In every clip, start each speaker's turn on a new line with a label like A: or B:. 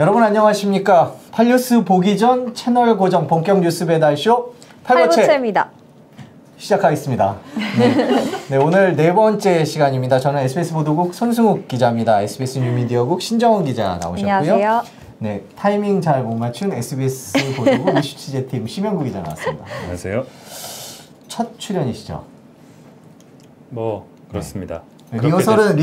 A: 여러분 안녕하십니까? 팔뉴스 보기 전 채널 고정 본격 뉴스 배달쇼
B: 팔보채입니다.
A: 시작하겠습니다. 네, 오늘 네 번째 시간입니다. 저는 SBS 보도국 손승욱 기자입니다. SBS 뉴미디어국 신정원 기자 나오셨고요.
B: 안녕하세요.
A: 네, 타이밍 잘 못 맞춘 SBS 보도국 이슈 취재팀 심영구 기자 나왔습니다.
C: 안녕하세요.
A: 첫 출연이시죠?
C: 뭐 그렇습니다.
A: 네. 리허설은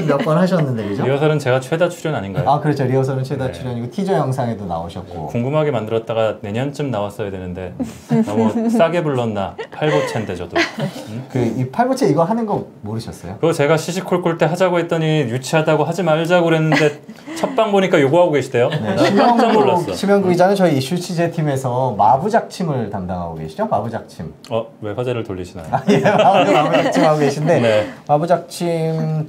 A: 몇 번 하셨는데 그죠?
C: 리허설은 제가 최다 출연 아닌가요?
A: 아 그렇죠. 리허설은 최다 출연이고 티저 영상에도 나오셨고
C: 궁금하게 만들었다가 내년쯤 나왔어야 되는데 너무 싸게 불렀나 팔보채인데 저도
A: 이 팔보채 이거 하는 거 모르셨어요?
C: 그거 제가 시시콜콜 때 하자고 했더니 유치하다고 하지 말자고 그랬는데 첫방 보니까 요구하고 계시대요.
A: 네,
C: 깜짝 놀랐어.
A: 심영구 기자는 저희 이슈 취재팀에서 마부작침을 담당하고 계시죠? 마부작침.
C: 왜 화제를 돌리시나요?
A: 예, 마부작침 하고 계신데
C: 네.
A: 마부작침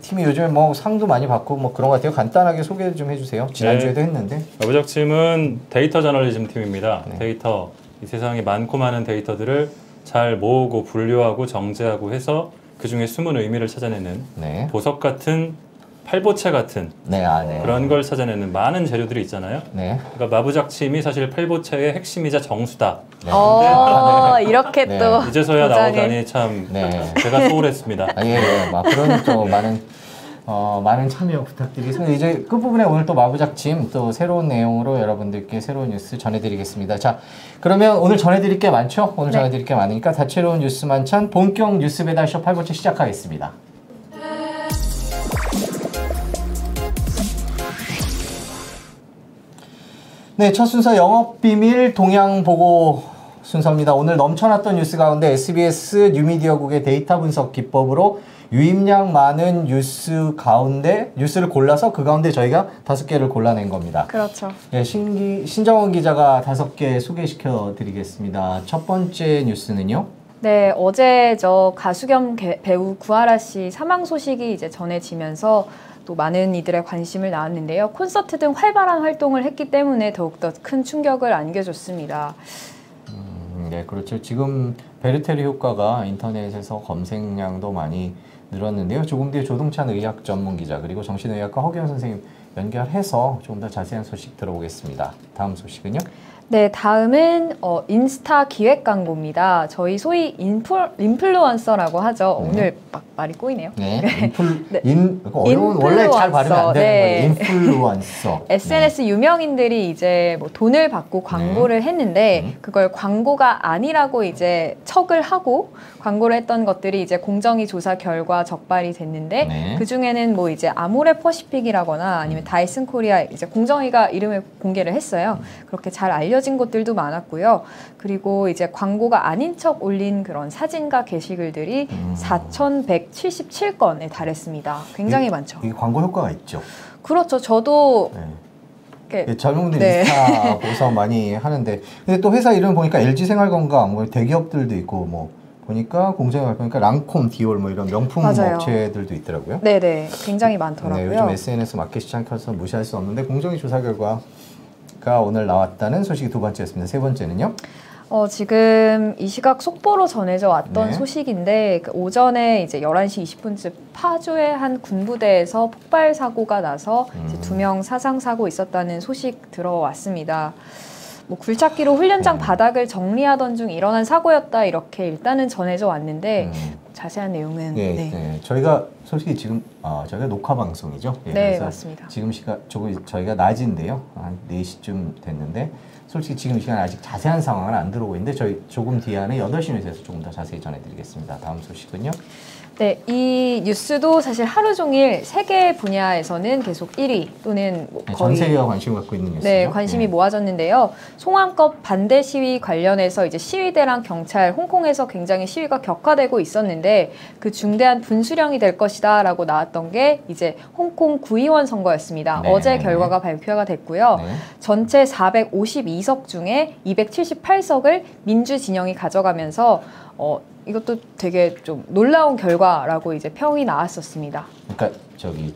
A: 팀이 요즘에 뭐 상도 많이 받고 뭐 그런 것 같아요. 간단하게 소개 좀 해주세요. 지난주에도 했는데.
C: 마부작침은 데이터 저널리즘 팀입니다.
A: 네.
C: 데이터, 이 세상에 많고 많은 데이터들을 잘 모으고 분류하고 정제하고 해서 그 중에 숨은 의미를 찾아내는
A: 네.
C: 보석 같은 팔보채 같은
A: 네, 네.
C: 그런 걸 찾아내는 많은 재료들이 있잖아요.
A: 네.
C: 그러니까 마부작침이 사실 팔보채의 핵심이자 정수다.
A: 네.
B: 이렇게
A: 네.
B: 또
C: 이제서야
B: 도장을.
C: 나오다니 참
A: 네.
C: 제가 소홀했습니다.
A: 예. 그런 또 많은 참여 부탁드리겠습니다. 이제 끝부분에 오늘 또 마부작침 또 새로운 내용으로 여러분들께 새로운 뉴스 전해드리겠습니다. 자, 그러면 오늘 전해드릴 게 많죠? 오늘 전해드릴 게 많으니까 다채로운 뉴스 만찬 본격 뉴스 배달쇼 팔보채 시작하겠습니다. 네, 첫 순서 영업비밀 동향보고 순서입니다. 오늘 넘쳐났던 뉴스 가운데 SBS 뉴미디어국의 데이터 분석 기법으로 유입량 많은 뉴스를 골라서 그 가운데 저희가 5개를 골라낸 겁니다.
B: 그렇죠.
A: 네, 신정원 기자가 5개 소개시켜 드리겠습니다. 첫 번째 뉴스는요?
B: 네, 어제 가수 겸 배우 구하라 씨 사망 소식이 이제 전해지면서 또 많은 이들의 관심을 낳았는데요. 콘서트 등 활발한 활동을 했기 때문에 더욱더 큰 충격을 안겨줬습니다.
A: 네, 그렇죠. 지금 베르테르 효과가 인터넷에서 검색량도 많이 늘었는데요. 조금 뒤에 조동찬 의학 전문 기자 그리고 정신의학과 허기현 선생님 연결해서 조금 더 자세한 소식 들어보겠습니다. 다음 소식은요? 네,
B: 다음은 인스타 기획 광고입니다. 저희 소위 인플루언서라고 하죠.
A: 네.
B: 오늘 막 말이 꼬이네요.
A: 네,
B: 어려운
A: 원래 잘 발음이 안 되는
B: 네.
A: 거예요. 인플루언서.
B: SNS
A: 네.
B: 유명인들이 이제 뭐 돈을 받고 광고를 했는데 그걸 광고가 아니라고 이제 척을 하고 광고를 했던 것들이 이제 공정위 조사 결과 적발이 됐는데
A: 네.
B: 그 중에는 뭐 이제 아모레 퍼시픽이라거나 아니면 다이슨 코리아 이제 공정위가 이름을 공개를 했어요. 그렇게 잘 알려진 곳들도 많았고요. 그리고 이제 광고가 아닌 척 올린 그런 사진과 게시글들이 4,177건에 달했습니다. 굉장히 많죠.
A: 이게 광고 효과가 있죠.
B: 그렇죠. 저도
A: 네. 젊은 분들 인스타 보서 많이 하는데 근데 또 회사 이름 보니까 LG생활건강 뭐 대기업들도 있고 뭐 보니까 공정위 발표니까 랑콤, 디올 뭐 이런 명품
B: 맞아요.
A: 업체들도 있더라고요.
B: 네네, 굉장히 많더라고요.
A: 네, 요즘 SNS 마켓 시장 켜서 무시할 수 없는데 공정위 조사 결과가 오늘 나왔다는 소식이 두 번째였습니다. 세 번째는요?
B: 지금 이 시각 속보로 전해져 왔던 소식인데 오전에 이제 11시 20분쯤 파주의 한 군부대에서 폭발 사고가 나서 이제 2명 사상 사고 있었다는 소식 들어왔습니다. 뭐 굴착기로 훈련장 바닥을 정리하던 중 일어난 사고였다 이렇게 일단은 전해져 왔는데 자세한 내용은
A: 저희가 솔직히 지금 저희가 녹화 방송이죠.
B: 네, 맞습니다.
A: 지금 시각 저희가 낮인데요. 한 4시쯤 됐는데 솔직히 지금 시간 아직 자세한 상황은 안 들어오고 있는데 저희 조금 뒤에 안에 8시 뉴스에서 조금 더 자세히 전해드리겠습니다. 다음 소식은요?
B: 네, 이 뉴스도 사실 하루 종일 세계 분야에서는 계속 1위 또는 거의
A: 전 세계가 관심을 갖고 있는 뉴스죠.
B: 네, 관심이 모아졌는데요. 송환법 반대 시위 관련해서 이제 시위대랑 경찰, 홍콩에서 굉장히 시위가 격화되고 있었는데 그 중대한 분수령이 될 것이다라고 나왔던 게 이제 홍콩 구의원 선거였습니다. 어제 결과가 발표가 됐고요. 전체 452석 중에 278석을 민주 진영이 가져가면서 이것도 되게 좀 놀라운 결과라고 이제 평이 나왔었습니다.
A: 그러니까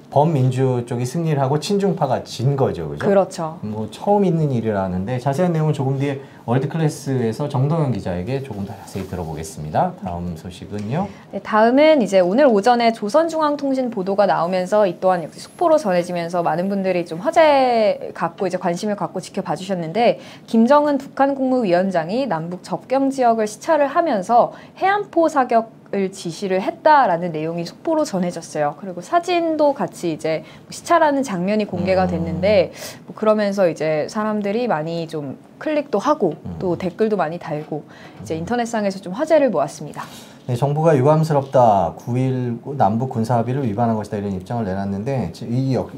A: 범민주 쪽이 승리를 하고 친중파가 진 거죠, 그죠?
B: 그렇죠.
A: 뭐 처음 있는 일이라는데 자세한 내용은 조금 뒤에 월드클래스에서 정동현 기자에게 조금 더 자세히 들어보겠습니다. 다음 소식은요.
B: 네, 다음은 이제 오늘 오전에 조선중앙통신 보도가 나오면서 이 또한 역시 속보로 전해지면서 많은 분들이 좀 화제 갖고 이제 관심을 갖고 지켜봐 주셨는데, 김정은 북한 국무위원장이 남북 접경 지역을 시찰을 하면서 해안포 사격을 지시를 했다라는 내용이 속보로 전해졌어요. 그리고 사진도 같이 이제 시찰하는 장면이 공개가 됐는데, 뭐 그러면서 이제 사람들이 많이 좀 클릭도 하고 또 댓글도 많이 달고 이제 인터넷상에서 좀 화제를 모았습니다.
A: 네, 정부가 유감스럽다. 9.19 남북 군사합의를 위반한 것이다. 이런 입장을 내놨는데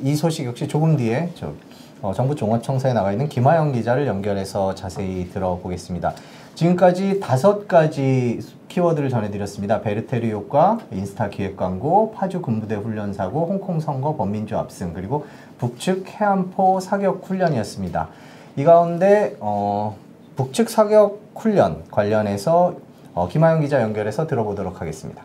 A: 이 소식 역시 조금 뒤에 정부 종합청사에 나가 있는 김하영 기자를 연결해서 자세히 들어보겠습니다. 지금까지 5가지 키워드를 전해드렸습니다. 베르테르 효과, 인스타 기획 광고, 파주 군부대 훈련 사고, 홍콩 선거 범민주 압승, 그리고 북측 해안포 사격 훈련이었습니다. 이 가운데 북측 사격 훈련 관련해서 김하영 기자 연결해서 들어보도록 하겠습니다.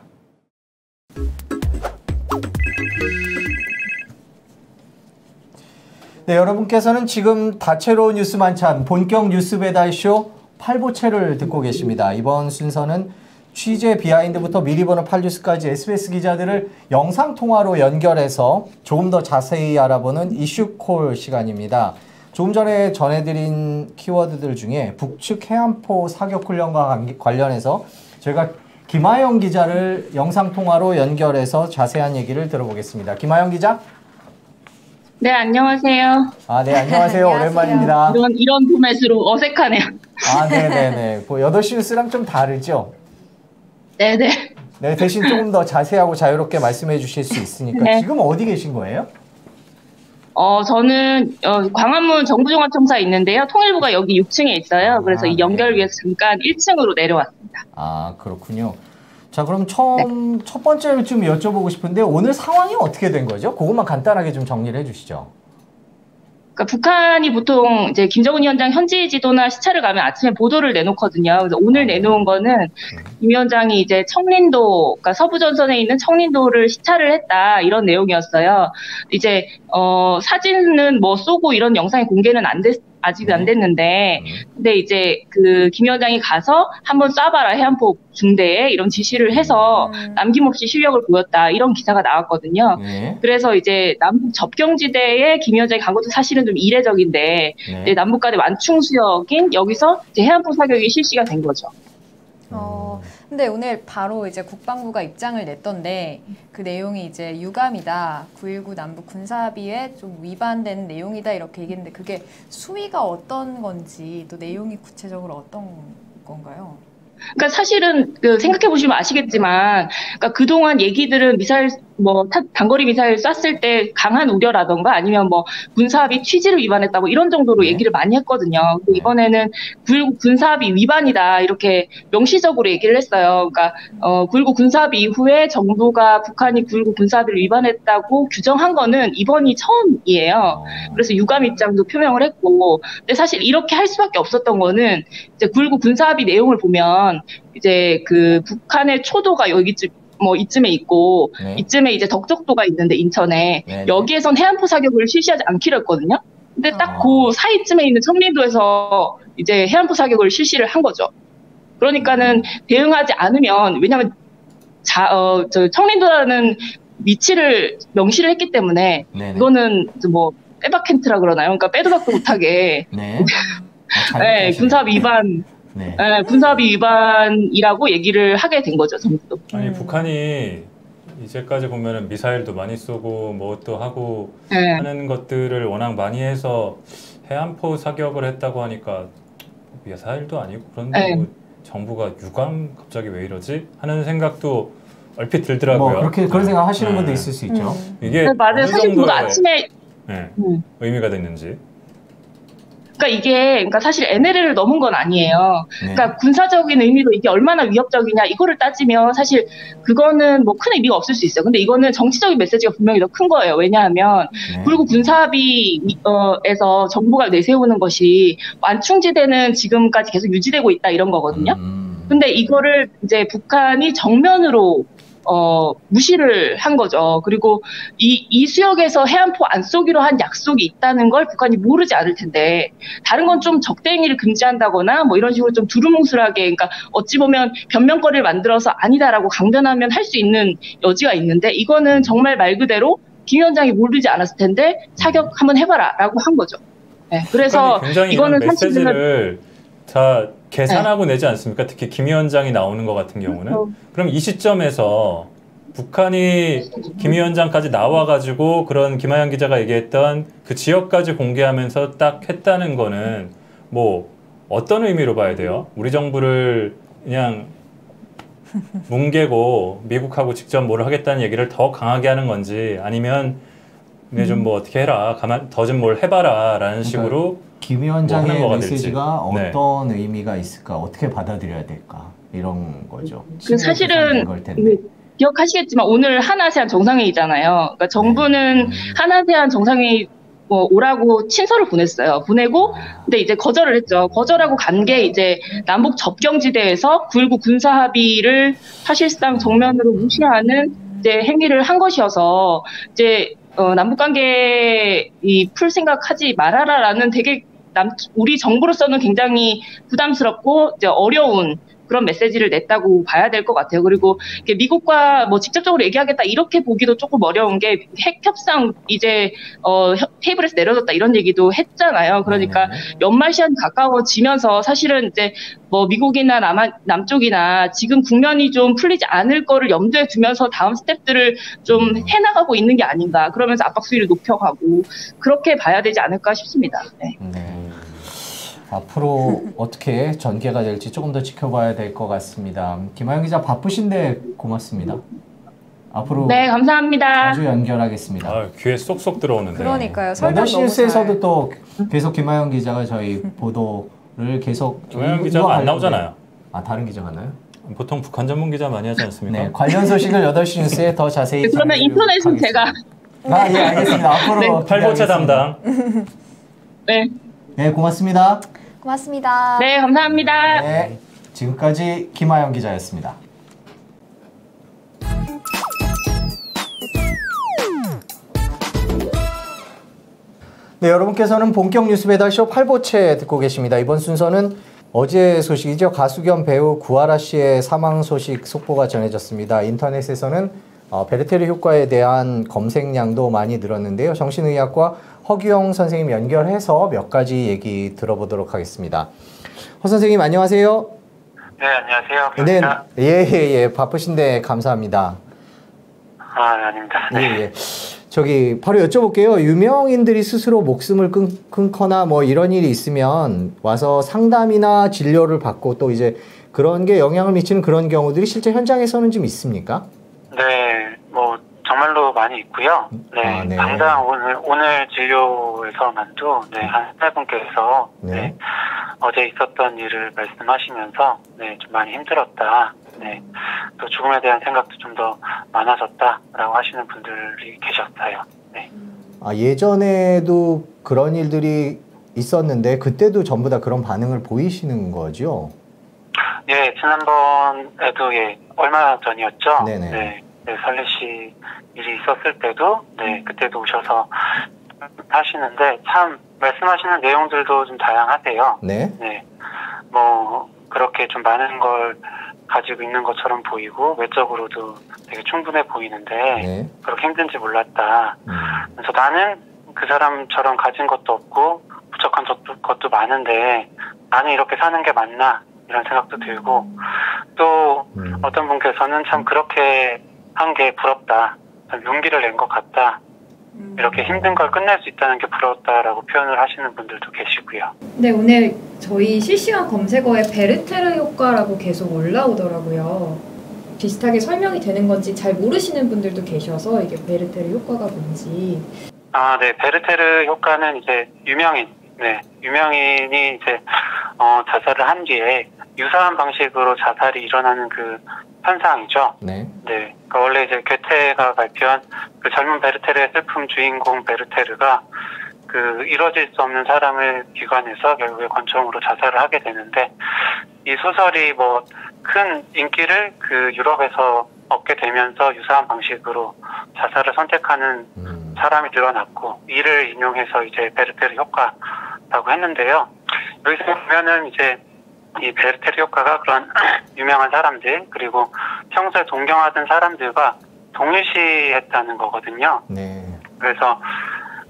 A: 네, 여러분께서는 지금 다채로운 뉴스 만찬 본격 뉴스 배달쇼 8부채를 듣고 계십니다. 이번 순서는 취재 비하인드부터 미리 보는 8뉴스까지 SBS 기자들을 영상통화로 연결해서 조금 더 자세히 알아보는 이슈콜 시간입니다. 조금 전에 전해드린 키워드들 중에 북측 해안포 사격훈련과 관련해서 저희가 김하영 기자를 영상통화로 연결해서 자세한 얘기를 들어보겠습니다. 김하영 기자?
D: 네, 안녕하세요.
A: 네, 안녕하세요. 오랜만입니다.
D: 이런 포맷으로 어색하네요.
A: 네네네. 8시 뉴스랑 좀 다르죠?
D: 네네.
A: 네, 대신 조금 더 자세하고 자유롭게 말씀해 주실 수 있으니까.
D: 네.
A: 지금 어디 계신 거예요?
D: 저는 광화문 정부종합청사에 있는데요. 통일부가 여기 6층에 있어요. 그래서 이 연결 위해서 잠깐 1층으로 내려왔습니다.
A: 그렇군요. 자, 그럼 첫 번째로 좀 여쭤보고 싶은데 오늘 상황이 어떻게 된 거죠? 그것만 간단하게 좀 정리를 해주시죠.
D: 그러니까 북한이 보통 이제 김정은 위원장 현지 지도나 시찰을 가면 아침에 보도를 내놓거든요. 그래서 오늘 내놓은 거는 김 위원장이 이제 청린도, 그러니까 서부 전선에 있는 청린도를 시찰을 했다 이런 내용이었어요. 이제 사진은 뭐 쏘고 이런 영상이 공개는 아직 안 됐는데, 근데 이제 김 위원장이 가서 한번 쏴봐라 해안포 중대에 이런 지시를 해서 남김없이 실력을 보였다 이런 기사가 나왔거든요. 그래서 이제 남북 접경지대에 김 위원장이 간 것도 사실은 좀 이례적인데, 이제 남북 간의 완충 수역인 여기서 이제 해안포 사격이 실시가 된 거죠.
B: 근데 오늘 바로 이제 국방부가 입장을 냈던데 그 내용이 이제 유감이다. 9.19 남북 군사합의에 좀 위반된 내용이다 이렇게 얘기했는데 그게 수위가 어떤 건지 또 내용이 구체적으로 어떤 건가요?
D: 그러니까 사실은 생각해 보시면 아시겠지만, 그러니까 그동안 얘기들은 미사일 단거리 미사일 쐈을 때 강한 우려라던가 아니면 군사합의 취지를 위반했다고 이런 정도로 얘기를 많이 했거든요. 이번에는 9.19 군사합의 위반이다 이렇게 명시적으로 얘기를 했어요. 그러니까 9.19 군사합의 이후에 정부가 북한이 9.19 군사합의를 위반했다고 규정한 거는 이번이 처음이에요. 그래서 유감 입장도 표명을 했고, 근데 사실 이렇게 할 수밖에 없었던 거는 이제 9.19 군사합의 내용을 보면 이제 북한의 초도가 여기쯤 이쯤에 있고, 이쯤에 이제 덕적도가 있는데 인천에 여기에선 해안포 사격을 실시하지 않기로 했거든요. 근데 딱 그 사이쯤에 있는 청린도에서 이제 해안포 사격을 실시를 한 거죠. 그러니까는 대응하지 않으면, 왜냐하면 청린도라는 위치를 명시를 했기 때문에 이거는 빼박캔트라 그러나요? 그러니까 빼도 박도 못하게 군사합의 위반. 군사합의 위반이라고 얘기를 하게 된 거죠, 정부도.
C: 아니, 북한이 이제까지 보면은 미사일도 많이 쏘고 또 하고 하는 것들을 워낙 많이 해서 해안포 사격을 했다고 하니까 미사일도 아니고 그런데 정부가 유감 갑자기 왜 이러지? 하는 생각도 얼핏 들더라고요.
A: 그런 생각 하시는 분도 있을 수 있죠.
C: 이게
D: 맞아요. 사실 그거 아침에
C: 의미가 됐는지.
D: 그러니까 사실 NLL을 넘은 건 아니에요. 그러니까 군사적인 의미로 이게 얼마나 위협적이냐 이거를 따지면 사실 그거는 큰 의미가 없을 수 있어요. 근데 이거는 정치적인 메시지가 분명히 더 큰 거예요. 왜냐하면 그리고 군사합의에서 정부가 내세우는 것이 완충지대는 지금까지 계속 유지되고 있다 이런 거거든요. 근데 이거를 이제 북한이 정면으로 무시를 한 거죠. 그리고 이 수역에서 해안포 안 쏘기로 한 약속이 있다는 걸 북한이 모르지 않을 텐데, 다른 건 좀 적대행위를 금지한다거나 뭐 이런 식으로 좀 두루뭉술하게, 그러니까 어찌 보면 변명거리를 만들어서 아니다라고 강변하면 할 수 있는 여지가 있는데, 이거는 정말 말 그대로 김 위원장이 모르지 않았을 텐데 사격 한번 해봐라라고 한 거죠. 네, 그래서
C: 굉장히
D: 이거는
C: 이런 메시지를 다 계산하고 내지 않습니까? 특히 김 위원장이 나오는 것 같은 경우는. 그럼 이 시점에서 북한이 김 위원장까지 나와가지고 그런 김하영 기자가 얘기했던 그 지역까지 공개하면서 딱 했다는 거는 뭐 어떤 의미로 봐야 돼요? 우리 정부를 그냥 뭉개고 미국하고 직접 뭘 하겠다는 얘기를 더 강하게 하는 건지, 아니면 좀 뭐 어떻게 해라, 더 좀 뭘 해봐라 라는 식으로
A: 김 위원장의
C: 뭐
A: 메시지가
C: 네.
A: 어떤 의미가 있을까, 어떻게 받아들여야 될까, 이런 거죠.
D: 그 사실은 기억하시겠지만 오늘 한아세안 정상회의잖아요. 그러니까 정부는 한아세안 정상회의 오라고 친서를 보냈어요. 보내고 근데 이제 거절을 했죠. 거절하고 간 게 이제 남북 접경지대에서 9.19 군사 합의를 사실상 정면으로 무시하는 이제 행위를 한 것이어서, 이제 남북 관계 풀 생각하지 말아라라는 되게 우리 정부로서는 굉장히 부담스럽고 이제 어려운 그런 메시지를 냈다고 봐야 될 것 같아요. 그리고 미국과 뭐 직접적으로 얘기하겠다 이렇게 보기도 조금 어려운 게, 핵 협상 이제 테이블에서 내려졌다 이런 얘기도 했잖아요. 그러니까 연말 시한이 가까워지면서 사실은 이제 뭐 미국이나 남쪽이나 지금 국면이 좀 풀리지 않을 거를 염두에 두면서 다음 스텝들을 좀 해나가고 있는 게 아닌가. 그러면서 압박 수위를 높여가고 그렇게 봐야 되지 않을까 싶습니다. 네.
A: 앞으로 어떻게 전개가 될지 조금 더 지켜봐야 될 것 같습니다. 김하영 기자 바쁘신데 고맙습니다. 앞으로
D: 네, 감사합니다.
A: 자주 연결하겠습니다.
C: 아, 귀에 쏙쏙 들어오는데.
B: 그러니까요. 설명
A: 8시
B: 너무
A: 뉴스에서도 또 계속 김하영 기자가 저희 보도를 계속
C: 김하영 기자가 안 나오잖아요.
A: 아, 다른 기자 맞나요?
C: 보통 북한 전문 기자 많이 하지 않습니까?
A: 네, 관련 소식을 8시 뉴스에 더 자세히
D: 그러면 인터넷은 제가
A: 예, 알겠습니다. 앞으로
D: 네.
C: 팔보채 담당.
D: 네.
A: 네, 고맙습니다.
B: 고맙습니다.
D: 네, 감사합니다.
A: 네, 지금까지 김하영 기자였습니다. 네, 여러분께서는 본격 뉴스 배달쇼 팔보채 듣고 계십니다. 이번 순서는 어제 소식이죠. 가수 겸 배우 구하라 씨의 사망 소식 속보가 전해졌습니다. 인터넷에서는 베르테르 효과에 대한 검색량도 많이 늘었는데요. 정신의학과 허규영 선생님 연결해서 몇 가지 얘기 들어보도록 하겠습니다. 허 선생님 안녕하세요.
E: 네, 안녕하세요.
A: 네, 예, 바쁘신데 감사합니다.
E: 아, 네, 아닙니다. 네.
A: 예. 저기 바로 여쭤볼게요. 유명인들이 스스로 목숨을 끊거나 뭐 이런 일이 있으면 와서 상담이나 진료를 받고 또 이제 그런 게 영향을 미치는 그런 경우들이 실제 현장에서는 좀 있습니까?
E: 네, 뭐 정말로 많이 있고요. 네,
A: 네.
E: 당장 오늘 진료에서만도 한 분께서 어제 있었던 일을 말씀하시면서 좀 많이 힘들었다. 네, 또 죽음에 대한 생각도 좀 더 많아졌다라고 하시는 분들이 계셨어요. 네.
A: 아, 예전에도 그런 일들이 있었는데 그때도 전부 다 그런 반응을 보이시는 거죠?
E: 예, 지난번에도 얼마 전이었죠.
A: 네네.
E: 네, 설리 씨 일이 있었을 때도 그때도 오셔서 하시는데 참 말씀하시는 내용들도 좀 다양하세요.
A: 네.
E: 네, 뭐 그렇게 좀 많은 걸 가지고 있는 것처럼 보이고 외적으로도 되게 충분해 보이는데 그렇게 힘든지 몰랐다. 그래서 나는 그 사람처럼 가진 것도 없고 부족한 것도 많은데 나는 이렇게 사는 게 맞나 이런 생각도 들고, 또 어떤 분께서는 참 그렇게 한 게 부럽다. 참 용기를 낸 것 같다. 이렇게 힘든 걸 끝낼 수 있다는 게 부러웠다라고 표현을 하시는 분들도 계시고요.
B: 네, 오늘 저희 실시간 검색어에 베르테르 효과라고 계속 올라오더라고요. 비슷하게 설명이 되는 건지 잘 모르시는 분들도 계셔서 이게 베르테르 효과가 뭔지.
E: 아, 네. 베르테르 효과는 이제 유명인이 이제 자살을 한 뒤에 유사한 방식으로 자살이 일어나는 그 현상이죠.
A: 네.
E: 네. 그러니까 원래 이제 괴테가 발표한 그 젊은 베르테르의 슬픔 주인공 베르테르가 그 이뤄질 수 없는 사랑을 기관해서 결국에 권총으로 자살을 하게 되는데, 이 소설이 뭐 큰 인기를 그 유럽에서 얻게 되면서 유사한 방식으로 자살을 선택하는 사람이 늘어났고, 이를 인용해서 이제 베르테르 효과라고 했는데요. 여기서 보면은 이제 이 베르테르 효과가 그런 유명한 사람들, 그리고 평소에 존경하던 사람들과 동일시했다는 거거든요.
A: 네.
E: 그래서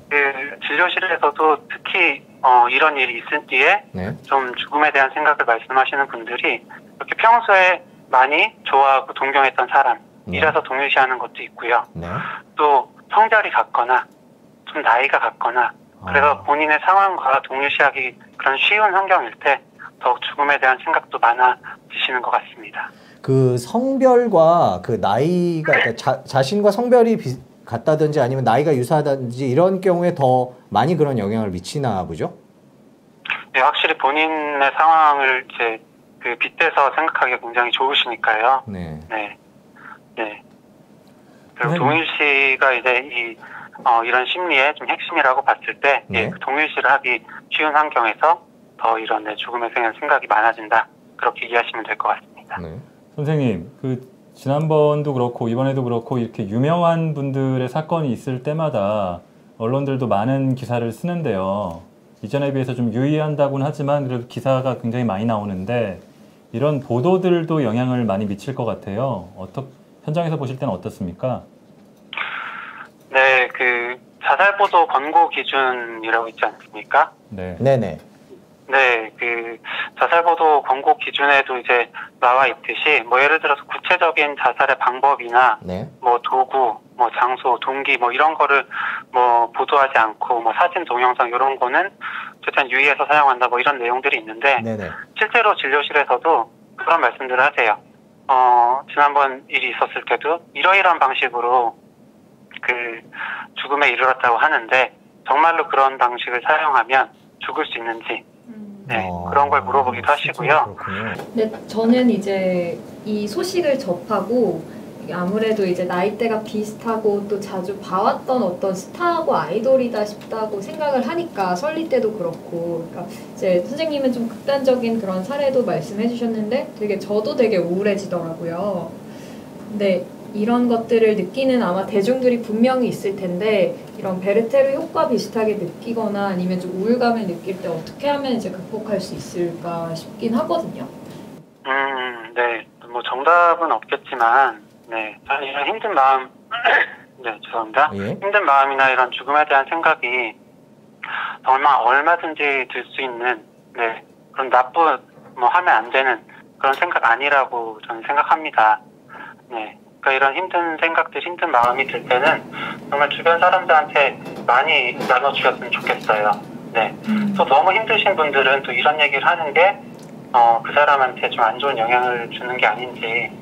E: 그 진료실에서도 특히 이런 일이 있을 뒤에
A: 네.
E: 좀 죽음에 대한 생각을 말씀하시는 분들이 이렇게 평소에 많이 좋아하고 동경했던 사람이라서 동일시하는 것도 있고요.
A: 네.
E: 또 성별이 같거나 좀 나이가 같거나 그래서 본인의 상황과 동일시하기 그런 쉬운 환경일 때 더욱 죽음에 대한 생각도 많아지시는 것 같습니다.
A: 그 성별과 그 나이가 그러니까 자신과 성별이 같다든지 아니면 나이가 유사하다든지 이런 경우에 더 많이 그런 영향을 미치나 보죠?
E: 네, 확실히 본인의 상황을 이제 그 빗대서 생각하기가 굉장히 좋으시니까요.
A: 네.
E: 네. 네. 그리고 동일시가 이제 이런 심리의 좀 핵심이라고 봤을 때,
A: 네.
E: 예, 그 동일시를 하기 쉬운 환경에서 더 이런 죽음에 대한 생각이 많아진다. 그렇게 이해하시면 될 것 같습니다.
A: 네.
C: 선생님, 그 지난번도 그렇고 이번에도 그렇고 이렇게 유명한 분들의 사건이 있을 때마다 언론들도 많은 기사를 쓰는데요. 이전에 비해서 좀 유의한다고는 하지만 그래도 기사가 굉장히 많이 나오는데 이런 보도들도 영향을 많이 미칠 것 같아요. 현장에서 보실 때는 어떻습니까?
E: 네, 그 자살보도 권고 기준이라고 있지 않습니까?
C: 네.
A: 네네.
E: 네, 그 자살보도 권고 기준에도 이제 나와 있듯이 뭐 예를 들어서 구체적인 자살의 방법이나
A: 네.
E: 뭐 도구, 뭐 장소, 동기 뭐 이런 거를 뭐 보도하지 않고 뭐 사진, 동영상 이런 거는 최대한 유의해서 사용한다 뭐 이런 내용들이 있는데
A: 네네.
E: 실제로 진료실에서도 그런 말씀들을 하세요. 지난번 일이 있었을 때도 이러이러한 방식으로 그 죽음에 이르렀다고 하는데 정말로 그런 방식을 사용하면 죽을 수 있는지 네, 그런 걸 물어보기도 하시고요.
B: 네, 저는 이제 이 소식을 접하고 아무래도 이제 나이대가 비슷하고 또 자주 봐왔던 어떤 스타하고 아이돌이다 싶다고 생각을 하니까 설리 때도 그렇고, 그러니까 이제 선생님은 좀 극단적인 그런 사례도 말씀해 주셨는데 저도 되게 우울해지더라고요. 근데 이런 것들을 느끼는 아마 대중들이 분명히 있을 텐데 이런 베르테르 효과 비슷하게 느끼거나 아니면 좀 우울감을 느낄 때 어떻게 하면 이제 극복할 수 있을까 싶긴 하거든요.
E: 네, 뭐 정답은 없겠지만, 네, 저는 이런 힘든 마음, 네, 죄송합니다.
A: 예.
E: 힘든 마음이나 이런 죽음에 대한 생각이 정말 얼마든지 들 수 있는, 네, 그런 뭐 하면 안 되는 그런 생각 아니라고 저는 생각합니다. 네. 이런 힘든 생각들, 힘든 마음이 들 때는 정말 주변 사람들한테 많이 나눠주셨으면 좋겠어요. 네. 또 너무 힘드신 분들은 또 이런 얘기를 하는 게, 그 사람한테 좀 안 좋은 영향을 주는 게 아닌지,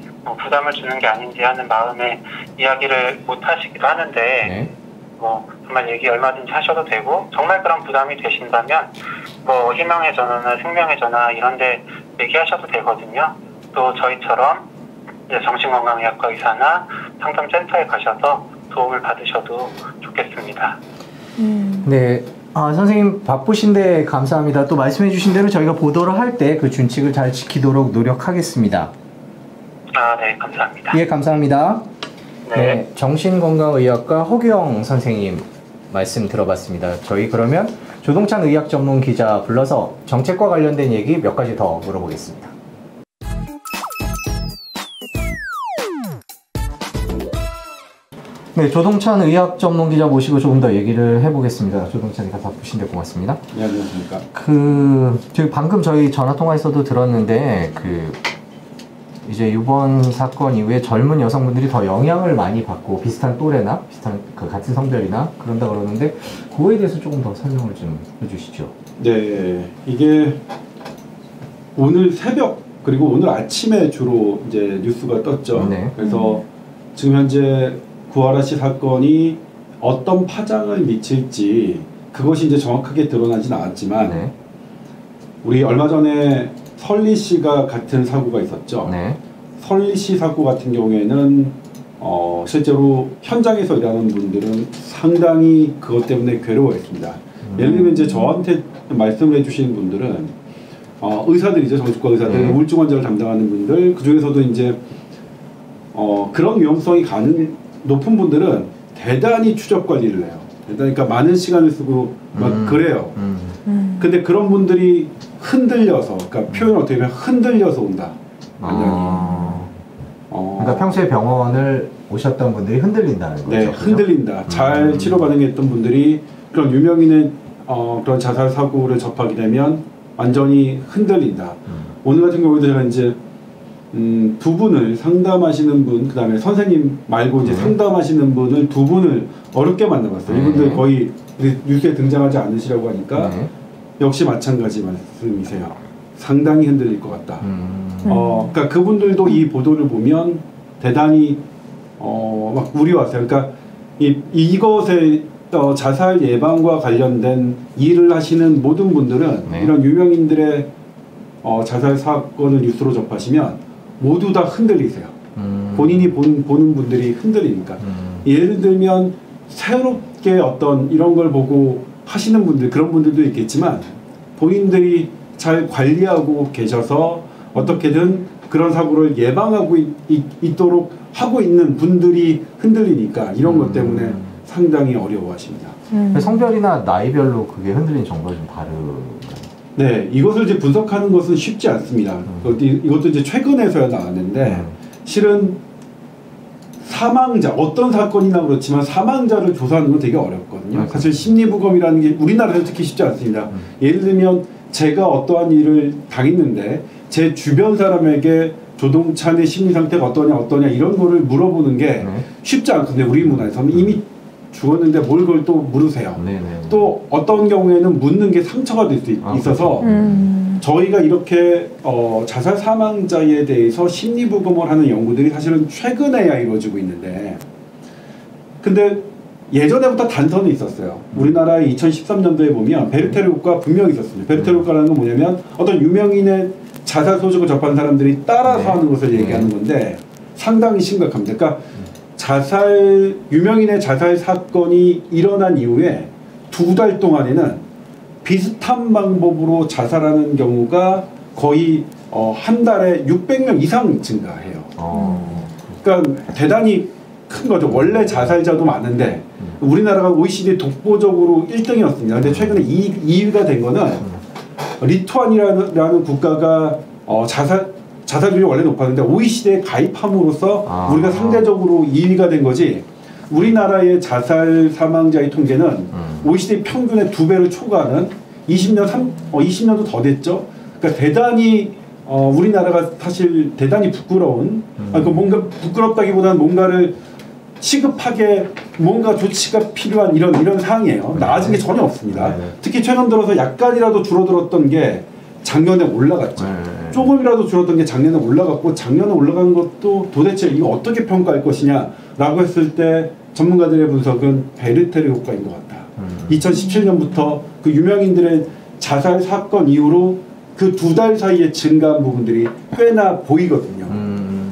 E: 부담을 주는 게 아닌지 하는 마음에 이야기를 못 하시기도 하는데,
A: 네.
E: 뭐, 정말 얘기 얼마든지 하셔도 되고, 정말 그런 부담이 되신다면, 뭐, 희망의 전화나 생명의 전화 이런 데 얘기하셔도 되거든요. 또 저희처럼 정신건강의학과 의사나 상담센터에 가셔서 도움을 받으셔도 좋겠습니다.
A: 네. 선생님 바쁘신데 감사합니다. 또 말씀해 주신 대로 저희가 보도를 할 때 그 준칙을 잘 지키도록 노력하겠습니다.
E: 네, 감사합니다.
A: 예, 감사합니다. 네. 정신건강의학과 허규영 선생님 말씀 들어봤습니다. 저희 그러면 조동찬 의학 전문 기자 불러서 정책과 관련된 얘기 몇 가지 더 물어보겠습니다. 네, 조동찬 의학 전문 기자 모시고 조금 더 얘기를 해보겠습니다. 조동찬 기자 바쁘신데 고맙습니다.
F: 네, 안녕하십니까.
A: 저희 방금 저희 전화 통화에서도 들었는데 이제 이번 사건 이후에 젊은 여성분들이 더 영향을 많이 받고 비슷한 또래나 비슷한 같은 성별이나 그런다 그러는데 그거에 대해서 조금 더 설명을 좀 해주시죠.
F: 네, 이게 오늘 새벽 그리고 오늘 아침에 주로 이제 뉴스가 떴죠.
A: 네.
F: 그래서 지금 현재 구하라 씨 사건이 어떤 파장을 미칠지 그것이 이제 정확하게 드러나진 않았지만
A: 네.
F: 우리 얼마 전에 설리 씨가 같은 사고가 있었죠.
A: 네.
F: 설리 씨 사고 같은 경우에는 실제로 현장에서 일하는 분들은 상당히 그것 때문에 괴로워했습니다. 예를 들면 이제 저한테 말씀을 해주시는 분들은 의사들이죠. 정신과 의사들, 우울증 환자를 담당하는 분들, 그 중에서도 이제 그런 위험성이 높은 분들은 대단히 추적 관리를 해요. 그러니까 많은 시간을 쓰고 막 그래요. 근데 그런 분들이 흔들려서, 그러니까 표현 어떻게 보면 흔들려서 온다. 완전히.
A: 그러니까 평소에 병원을 오셨던 분들이 흔들린다는 거죠.
F: 네, 흔들린다. 잘 치료 반응했던 분들이 그런 유명인의 그런 자살 사고를 접하게 되면 완전히 흔들린다. 오늘 같은 경우에도 제가 이제 두 분을 상담하시는 분, 그 다음에 선생님 말고 이제 상담하시는 분을 두 분을 어렵게 만나봤어요. 이분들 거의 뉴스에 등장하지 않으시라고 하니까 역시 마찬가지 말씀이세요. 상당히 흔들릴 것 같다. 그러니까 그분들도 이 보도를 보면 대단히 막 우려왔어요. 그러니까 이것에 자살 예방과 관련된 일을 하시는 모든 분들은 이런 유명인들의 자살 사건을 뉴스로 접하시면 모두 다 흔들리세요. 본인이 보는 분들이 흔들리니까. 예를 들면 새롭게 어떤 이런 걸 보고 하시는 분들, 그런 분들도 있겠지만 본인들이 잘 관리하고 계셔서 어떻게든 그런 사고를 예방하고 있도록 하고 있는 분들이 흔들리니까 이런 것 때문에 상당히 어려워하십니다.
A: 성별이나 나이별로 그게 흔들리는 정보가 좀 다른가요?
F: 네, 이것을 이제 분석하는 것은 쉽지 않습니다. 이것도 이제 최근에서야 나왔는데 실은 사망자, 어떤 사건이나 그렇지만 사망자를 조사하는 건 되게 어렵거든요. 사실 심리부검이라는 게 우리나라에서 특히 쉽지 않습니다. 예를 들면 제가 어떠한 일을 당했는데 제 주변 사람에게 조동찬 내 심리 상태가 어떠냐 이런 거를 물어보는 게 쉽지 않거든요. 우리 문화에서는 이미 죽었는데 뭘 그걸 또 물으세요. 또 어떤 경우에는 묻는 게 상처가 될 수 있어서 저희가 이렇게 자살 사망자에 대해서 심리부검을 하는 연구들이 사실은 최근에야 이루어지고 있는데, 근데 예전에부터 단서는 있었어요. 우리나라의 2013년도에 보면 베르테르 효과 분명히 있었습니다. 베르테르 효과라는 건 뭐냐면 어떤 유명인의 자살 소식을 접한 사람들이 따라서 하는 것을 얘기하는 건데 상당히 심각합니다. 그러니까 유명인의 자살 사건이 일어난 이후에 2달 동안에는 비슷한 방법으로 자살하는 경우가 거의 한 달에 600명 이상 증가해요. 그러니까 대단히 큰 거죠. 원래 자살자도 많은데 우리나라가 OECD 독보적으로 1등이었습니다. 근데 최근에 2위가 된 거는 리투아니아라는 국가가 자살률이 원래 높았는데 OECD에 가입함으로써 우리가 상대적으로 2위가 된 거지, 우리나라의 자살 사망자의 통계는 OECD 평균의 2배를 초과하는 20년도 더 됐죠. 그러니까 대단히 우리나라가 사실 대단히 부끄러운, 뭔가 부끄럽다기보다는 뭔가를 시급하게 뭔가 조치가 필요한 이런 상황이에요. 나아진 게 전혀 없습니다. 특히 최근 들어서 약간이라도 줄어들었던 게 작년에 올라갔죠. 조금이라도 줄었던 게 작년에 올라갔고, 작년에 올라간 것도 도대체 이거 어떻게 평가할 것이냐라고 했을 때 전문가들의 분석은 베르테르 효과인 것 같다. 2017년부터 그 유명인들의 자살 사건 이후로 그 2달 사이에 증가한 부분들이 꽤나 보이거든요.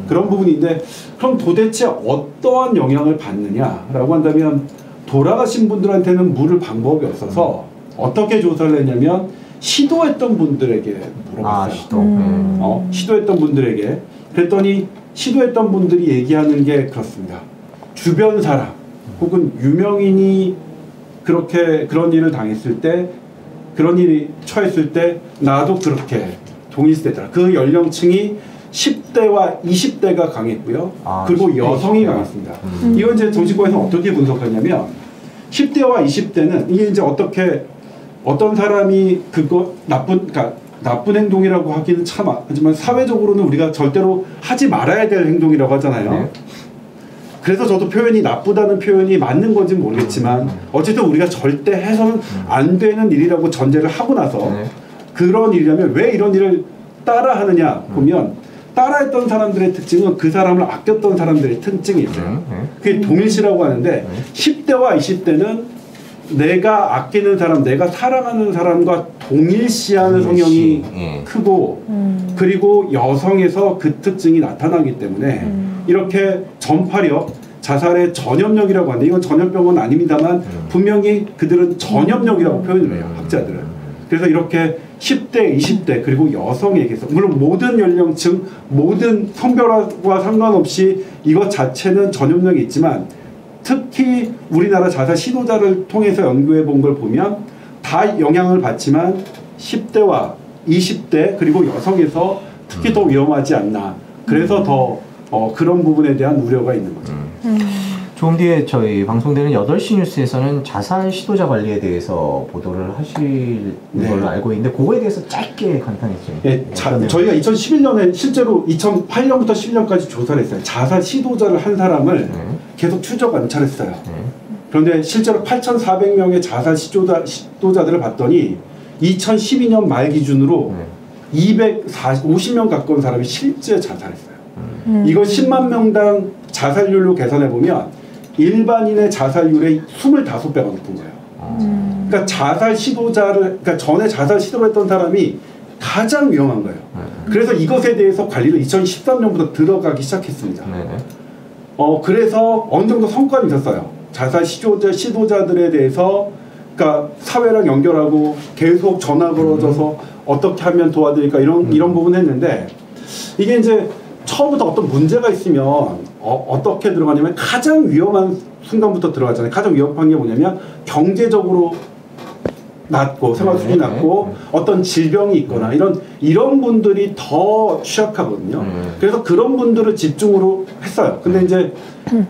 F: 그런 부분인데, 그럼 도대체 어떠한 영향을 받느냐라고 한다면 돌아가신 분들한테는 물을 방법이 없어서 어떻게 조사를 했냐면 시도했던 분들에게 물어봤어요. 시도했던 분들에게. 그랬더니 시도했던 분들이 얘기하는 게 그렇습니다. 주변 사람 혹은 유명인이 그런 일을 당했을 때, 그런 일이 처했을 때 나도 그렇게 동일세대라. 그 연령층이 10대와 20대가 강했고요. 그리고 여성이 강했습니다. 이건 이제 정치권에서 어떻게 분석하냐면 10대와 20대는 이게 이제 어떤 사람이 나쁜 행동이라고 하기는 참, 하지만 사회적으로는 우리가 절대로 하지 말아야 될 행동이라고 하잖아요. 그래서 저도 표현이 나쁘다는 표현이 맞는 건지 모르겠지만 어쨌든 우리가 절대 해서는 안 되는 일이라고 전제를 하고 나서 그런 일이라면 왜 이런 일을 따라하느냐 보면, 따라했던 사람들의 특징은 그 사람을 아꼈던 사람들의 특징이 있어요. 그게 동일시라고 하는데 10대와 20대는 내가 아끼는 사람, 내가 사랑하는 사람과 동일시하는 성향이 크고, 그리고 여성에서 그 특징이 나타나기 때문에 이렇게 전파력, 자살의 전염력이라고 하는데, 이건 전염병은 아닙니다만 분명히 그들은 전염력이라고 표현을 해요, 학자들은. 그래서 이렇게 10대, 20대 그리고 여성에게서 물론 모든 연령층, 모든 성별과 상관없이 이것 자체는 전염력이 있지만 특히 우리나라 자살 시도자를 통해서 연구해 본 걸 보면 다 영향을 받지만 10대와 20대 그리고 여성에서 특히 더 위험하지 않나. 그래서 더 그런 부분에 대한 우려가 있는 거죠.
A: 조금 뒤에 저희 방송되는 8시 뉴스에서는 자살 시도자 관리에 대해서 보도를 하실 걸로 알고 있는데 그거에 대해서 짧게 간단히 좀.
F: 예, 저희가 2011년에 실제로 2008년부터 10년까지 조사를 했어요. 자살 시도자를 한 사람을 계속 추적 관찰했어요. 그런데 실제로 8,400명의 자살 시도자들을 봤더니 2012년 말 기준으로 250명 가까운 사람이 실제 자살했어요. 이걸 10만 명당 자살률로 계산해 보면 일반인의 자살률의 25배가 높은 거예요. 그러니까 자살 시도자를, 그러니까 전에 자살 시도를 했던 사람이 가장 위험한 거예요. 그래서 이것에 대해서 관리를 2013년부터 들어가기 시작했습니다. 그래서 어느 정도 성과는 있었어요. 자살 시도자들에 대해서 그러니까 사회랑 연결하고 계속 전화 걸어줘서 어떻게 하면 도와드릴까 이런 부분 했는데 이게 이제 처음부터 어떤 문제가 있으면 어떻게 들어가냐면 가장 위험한 순간부터 들어가잖아요. 가장 위험한 게 뭐냐면 경제적으로 낮고 생활 수준이 낮고 어떤 질병이 있거나 이런 분들이 더 취약하거든요. 그래서 그런 분들을 집중으로 했어요. 근데 이제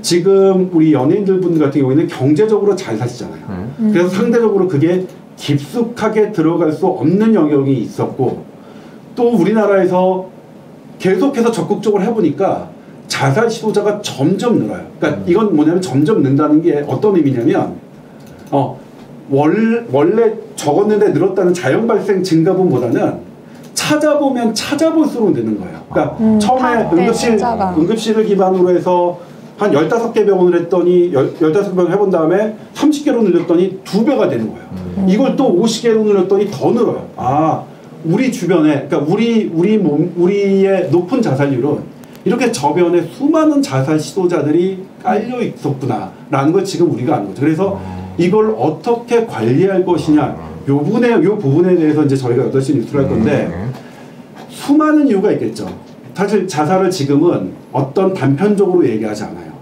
F: 지금 우리 연예인들 분 같은 경우에는 경제적으로 잘 사시잖아요. 그래서 상대적으로 그게 깊숙하게 들어갈 수 없는 영역이 있었고 또 우리나라에서 계속해서 적극적으로 해보니까 자살 시도자가 점점 늘어요. 그러니까 이건 뭐냐면 점점 는다는 게 어떤 의미냐면 원래 적었는데 늘었다는 자연 발생 증가분보다는 찾아보면 찾아볼수록 느는 거예요. 그러니까 처음에 응급실을 기반으로 해서 한 15개 병원을 했더니 15병을 해본 다음에 30개로 늘렸더니 2배가 되는 거예요. 이걸 또 50개로 늘렸더니 더 늘어요. 우리 주변에, 그러니까 우리의 높은 자살률은 이렇게 저변에 수많은 자살 시도자들이 깔려 있었구나라는 걸 지금 우리가 아는 거죠. 그래서 이걸 어떻게 관리할 것이냐, 요 부분에 대해서 이제 저희가 8시 뉴스를 할 건데 수많은 이유가 있겠죠. 사실 자살을 지금은 어떤 단편적으로 얘기하지 않아요.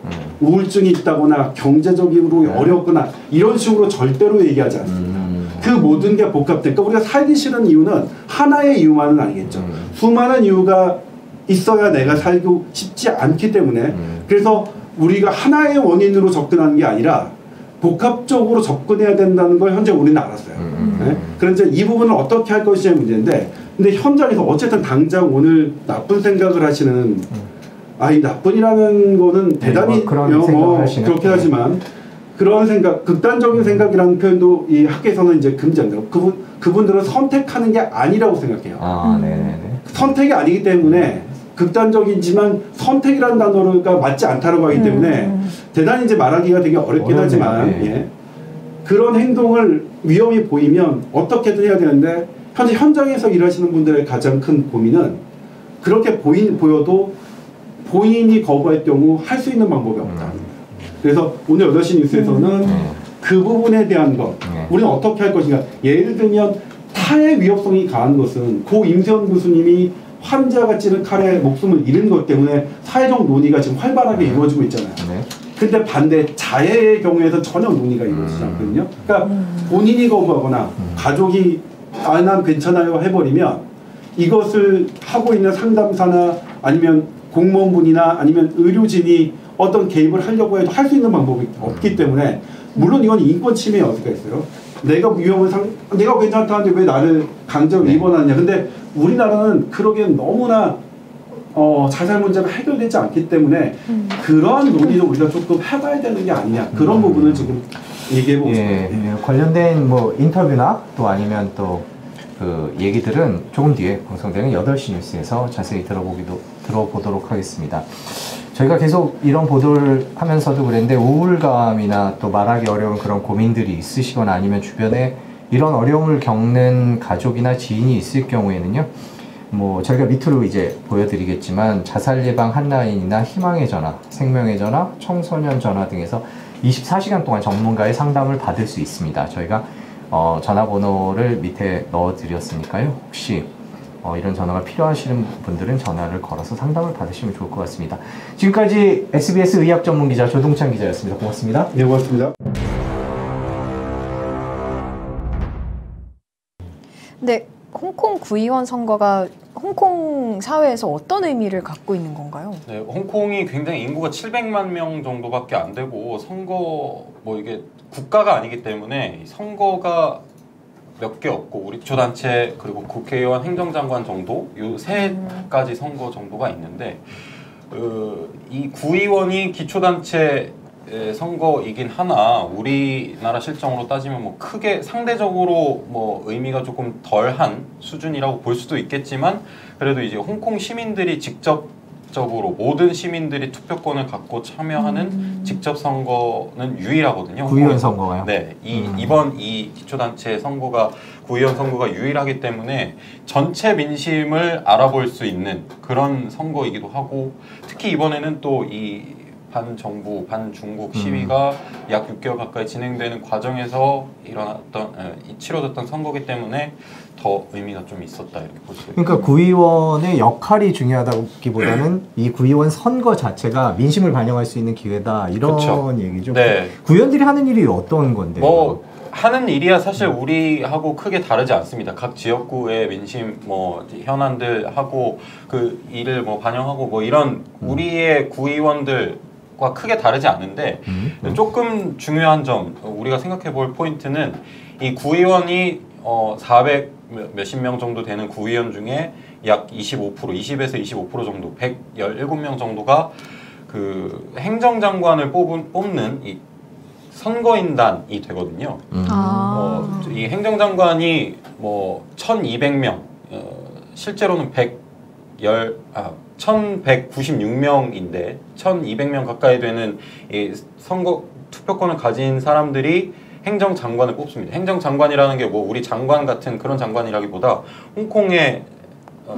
F: 우울증이 있다거나 경제적으로 어렵거나 이런 식으로 절대로 얘기하지 않습니다. 그 모든 게 복합돼. 그러니까 우리가 살기 싫은 이유는 하나의 이유만은 아니겠죠. 수많은 이유가 있어야 내가 살고 싶지 않기 때문에 그래서 우리가 하나의 원인으로 접근하는 게 아니라 복합적으로 접근해야 된다는 걸 현재 우리는 알았어요. 네? 그런데 이 부분을 어떻게 할 것이냐의 문제인데 근데 현장에서 어쨌든 당장 오늘 나쁜 생각을 하시는 이 나쁜이라는 거는 대단히 그렇게 하지만 그런 생각, 극단적인 생각이라는 표현도 이 학계에서는 이제 금지한다고. 그분들은 선택하는 게 아니라고 생각해요. 선택이 아니기 때문에 극단적이지만 선택이라는 단어가 맞지 않다고 하기 때문에 대단히 이제 말하기가 되게 어렵긴 하지만 그런 행동을 위험이 보이면 어떻게든 해야 되는데 현재 현장에서 일하시는 분들의 가장 큰 고민은 그렇게 보여도 본인이 거부할 경우 할 수 있는 방법이 없다. 그래서 오늘 8시 뉴스에서는 그 부분에 대한 것 우리는 어떻게 할 것인가. 예를 들면 타의 위협성이 강한 것은 고 임세원 교수님이 환자가 찌른 칼에 목숨을 잃은 것 때문에 사회적 논의가 지금 활발하게 이루어지고 있잖아요. 근데 반대 자해의 경우에서 전혀 논의가 이루어지지 않거든요. 그러니까 본인이 거부하거나 가족이 난 괜찮아요 해버리면 이것을 하고 있는 상담사나 아니면 공무원분이나 아니면 의료진이 어떤 개입을 하려고 해도 할 수 있는 방법이 없기 때문에 물론 이건 인권 침해의 어디가 있어요. 내가 내가 괜찮다는데 왜 나를 강제로 입원하느냐. 근데 우리나라는 그러기엔 너무나 자살 문제가 해결되지 않기 때문에 그러한 논의도 우리가 조금 해봐야 되는 게 아니냐. 그런 부분을 지금 얘기해보고 싶습니다.
A: 관련된 뭐 인터뷰나 또 아니면 또 그 얘기들은 조금 뒤에 방송되는 8시 뉴스에서 자세히 들어보도록 하겠습니다. 저희가 계속 이런 보도를 하면서도 그랬는데 우울감이나 또 말하기 어려운 그런 고민들이 있으시거나 아니면 주변에 이런 어려움을 겪는 가족이나 지인이 있을 경우에는요, 뭐 저희가 밑으로 이제 보여드리겠지만 자살 예방 한라인이나 희망의 전화, 생명의 전화, 청소년 전화 등에서 24시간 동안 전문가의 상담을 받을 수 있습니다. 저희가 전화번호를 밑에 넣어드렸으니까요. 혹시 이런 전화가 필요하시는 분들은 전화를 걸어서 상담을 받으시면 좋을 것 같습니다. 지금까지 SBS 의학 전문 기자 조동찬 기자였습니다. 고맙습니다.
F: 네, 고맙습니다.
B: 네, 홍콩 구의원 선거가 홍콩 사회에서 어떤 의미를 갖고 있는 건가요?
G: 네, 홍콩이 굉장히 인구가 700만 명 정도밖에 안 되고 선거 뭐 이게 국가가 아니기 때문에 선거가 몇 개 없고 우리 기초단체 그리고 국회의원 행정장관 정도 요 세 가지 선거 정도가 있는데 이 구의원이 기초단체 선거이긴 하나 우리나라 실정으로 따지면 뭐 크게 상대적으로 뭐 의미가 조금 덜한 수준이라고 볼 수도 있겠지만 그래도 이제 홍콩 시민들이 직접적으로 모든 시민들이 투표권을 갖고 참여하는 직접 선거는 유일하거든요.
A: 구의원 선거가요?
G: 네, 이번 이 기초단체 선거가 구의원 선거가 유일하기 때문에 전체 민심을 알아볼 수 있는 그런 선거이기도 하고 특히 이번에는 또 이 반정부, 반중국 시위가 약 6개월 가까이 진행되는 과정에서 치러졌던 선거기 때문에 더 의미가 좀 있었다 이렇게 볼 수 있습니다.
A: 그러니까 구의원의 역할이 중요하다기보다는 이 구의원 선거 자체가 민심을 반영할 수 있는 기회다 이런
G: 그쵸.
A: 얘기죠.
G: 네.
A: 구의원들이 하는 일이 어떤 건데요?
G: 뭐 하는 일이야 사실 우리하고 크게 다르지 않습니다. 각 지역구의 민심 뭐 현안들 하고 그 일을 뭐 반영하고 뭐 이런 우리의 구의원들과 크게 다르지 않은데 조금 중요한 점 우리가 생각해 볼 포인트는 이 구의원이 400 몇십 명 정도 되는 구의원 중에 약 25%, 20에서 25% 정도 117명 정도가 그 행정장관을 뽑는 이 선거인단이 되거든요. 이 행정장관이 뭐 1,200명, 실제로는 1,196명인데 1,200명 가까이 되는 이 선거 투표권을 가진 사람들이 행정장관을 뽑습니다. 행정장관이라는 게 뭐 우리 장관 같은 그런 장관이라기보다 홍콩의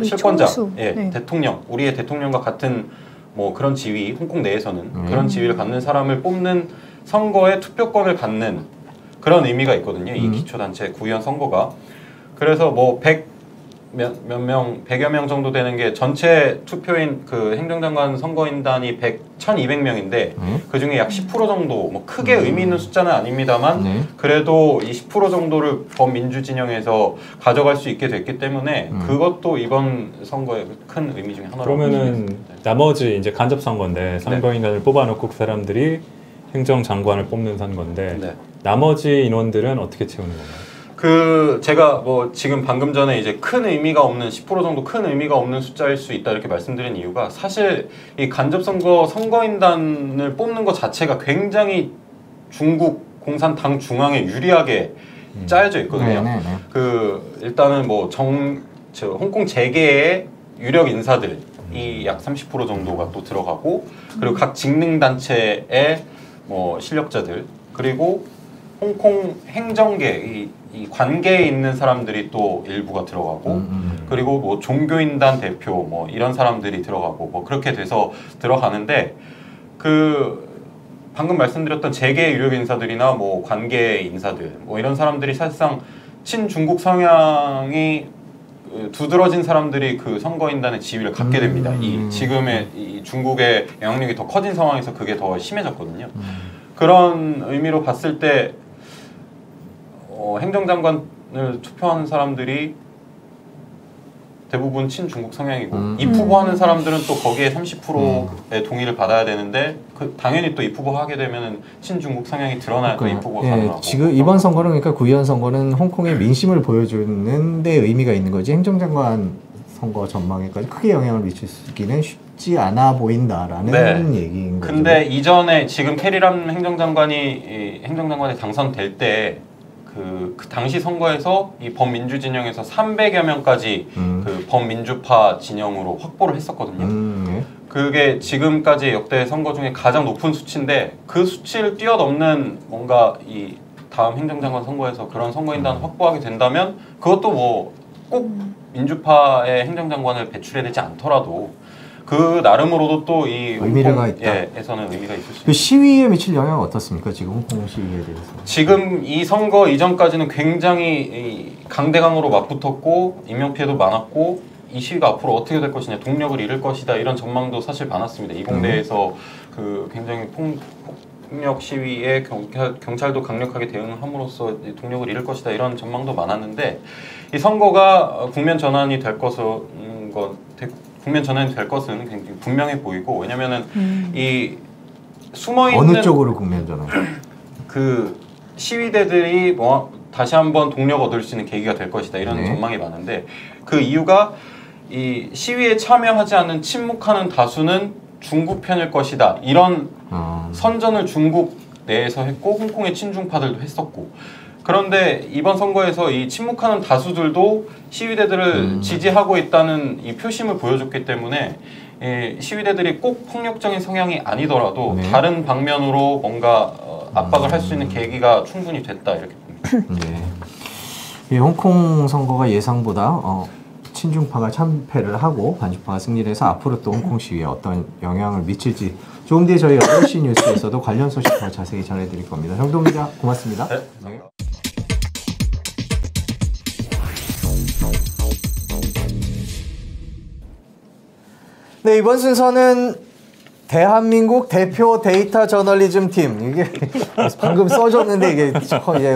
G: 실권자,
B: 네.
G: 대통령, 우리의 대통령과 같은 뭐 그런 지위, 홍콩 내에서는 그런 지위를 갖는 사람을 뽑는 선거에 투표권을 갖는 그런 의미가 있거든요. 이 기초단체 구의원 선거가. 그래서 뭐 100여 명 정도 되는 게 전체 투표인 그 행정장관 선거인단이 1,200명인데 그 중에 약 10% 정도 뭐 크게 의미 있는 숫자는 아닙니다만 그래도 이 10% 정도를 범민주진영에서 가져갈 수 있게 됐기 때문에 그것도 이번 선거의 큰 의미 중에 하나라고
C: 그러면은 나머지 이제 간접 선거인데 선거인단을 뽑아놓고 그 사람들이 행정장관을 뽑는 선거인데 나머지 인원들은 어떻게 채우는 건가요?
G: 제가 뭐 지금 방금 전에 이제 큰 의미가 없는 10% 정도 큰 의미가 없는 숫자일 수 있다 이렇게 말씀드린 이유가 사실 이 간접선거 선거인단을 뽑는 것 자체가 굉장히 중국 공산당 중앙에 유리하게 짜여져 있거든요. 일단은 뭐 홍콩 재계의 유력 인사들이 약 30% 정도가 또 들어가고 그리고 각 직능단체의 뭐 실력자들 그리고 홍콩 행정계 이 관계에 있는 사람들이 또 일부가 들어가고 그리고 뭐 종교인단 대표 뭐 이런 사람들이 들어가고 뭐 그렇게 돼서 들어가는데 그 방금 말씀드렸던 재계 유력 인사들이나 뭐 관계 인사들 뭐 이런 사람들이 사실상 친중국 성향이 두드러진 사람들이 그 선거인단의 지위를 갖게 됩니다. 이 지금의 이 중국의 영향력이 더 커진 상황에서 그게 더 심해졌거든요. 그런 의미로 봤을 때 행정장관을 투표하는 사람들이 대부분 친중국 성향이고 입후보하는 사람들은 또 거기에 30%의 동의를 받아야 되는데 당연히 또 입후보하게 되면은 친중국 성향이 드러나야 또 입후보가 가능하고
A: 지금 이번 선거는 그러니까 구의원 선거는 홍콩의 민심을 보여주는 데 의미가 있는 거지 행정장관 선거 전망에까지 크게 영향을 미치기는 쉽지 않아 보인다라는 얘기인 거죠.
G: 근데 이전에 지금 캐리람 행정장관이 당선될 때 그 당시 선거에서 이 범민주 진영에서 300여 명까지 그 범민주파 진영으로 확보를 했었거든요. 그게 지금까지 역대 선거 중에 가장 높은 수치인데 그 수치를 뛰어넘는 뭔가 이 다음 행정장관 선거에서 그런 선거인단을 확보하게 된다면 그것도 뭐 꼭 민주파의 행정장관을 배출해야 되지 않더라도 그 나름으로도 또 이
A: 의미가 있다.
G: 에서는 의미가 있을 수
A: 그
G: 있습니다.
A: 시위에 미칠 영향은 어떻습니까? 지금 홍콩 시위에 대해서.
G: 지금 이 선거 이전까지는 굉장히 강대강으로 맞붙었고 인명피해도 많았고 이 시위가 앞으로 어떻게 될 것이냐, 동력을 잃을 것이다, 이런 전망도 사실 많았습니다. 이공대에서 그 굉장히 폭력 시위에 경찰도 강력하게 대응함으로써 동력을 잃을 것이다, 이런 전망도 많았는데 이 선거가 국면 전환이 될 것은 굉장히 분명해 보이고, 왜냐면은 이 숨어 있는
A: 어느 쪽으로 국면 전환?
G: 그 시위대들이 뭐 다시 한번 동력 얻을 수 있는 계기가 될 것이다, 이런 전망이 많은데, 그 이유가 이 시위에 참여하지 않는 침묵하는 다수는 중국 편일 것이다, 이런 선전을 중국 내에서 했고 홍콩의 친중파들도 했었고, 그런데 이번 선거에서 이 침묵하는 다수들도 시위대들을 지지하고 있다는 이 표심을 보여줬기 때문에 시위대들이 꼭 폭력적인 성향이 아니더라도 다른 방면으로 뭔가 압박을 할 수 있는 계기가 충분히 됐다, 이렇게 봅니다.
A: 이 홍콩 선거가 예상보다 친중파가 참패를 하고 반중파가 승리를 해서 앞으로 또 홍콩 시위에 어떤 영향을 미칠지 조금 뒤에 저희 8시 뉴스에서도 관련 소식 더 자세히 전해드릴 겁니다. 정동 기자 고맙습니다.
G: 네, 감사합니다.
A: 네, 이번 순서는 대한민국 대표 데이터 저널리즘 팀. 이게 방금 써줬는데 이게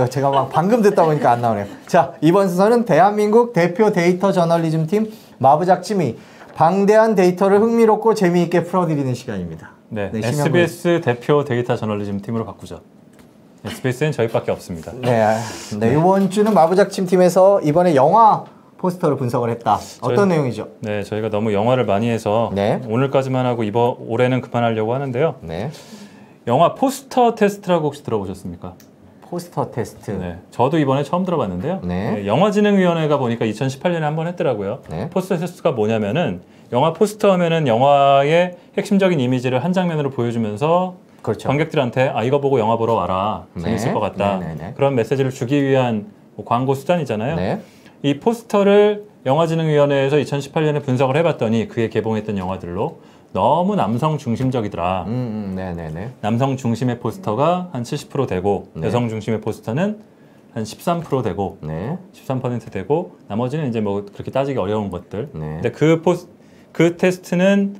A: 제가 막 방금 듣다 보니까 안 나오네요. 자, 이번 순서는 대한민국 대표 데이터 저널리즘 팀 마부작침이 방대한 데이터를 흥미롭고 재미있게 풀어드리는 시간입니다.
C: 네, SBS 대표 데이터 저널리즘 팀으로 바꾸죠. SBS는 저희밖에 없습니다.
A: 네, 이번 주는 마부작침 팀에서 이번에 영화 포스터를 분석을 했다. 어떤 내용이죠?
C: 네, 저희가 너무 영화를 많이 해서 오늘까지만 하고 올해는 그만하려고 하는데요. 영화 포스터 테스트라고 혹시 들어보셨습니까?
A: 포스터 테스트.
C: 네, 저도 이번에 처음 들어봤는데요. 영화진흥위원회가 보니까 2018년에 한번 했더라고요. 포스터 테스트가 뭐냐면은 영화 포스터 하면은 영화의 핵심적인 이미지를 한 장면으로 보여주면서 관객들한테 이거 보고 영화 보러 와라. 재밌을 것 같다. 그런 메시지를 주기 위한 광고 수단이잖아요. 이 포스터를 영화진흥위원회에서 2018년에 분석을 해봤더니 그해 개봉했던 영화들로 너무 남성 중심적이더라. 남성 중심의 포스터가 한 70% 되고 여성 중심의 포스터는 한 13% 되고 13% 되고 나머지는 이제 뭐 그렇게 따지기 어려운 것들. 근데 그 테스트는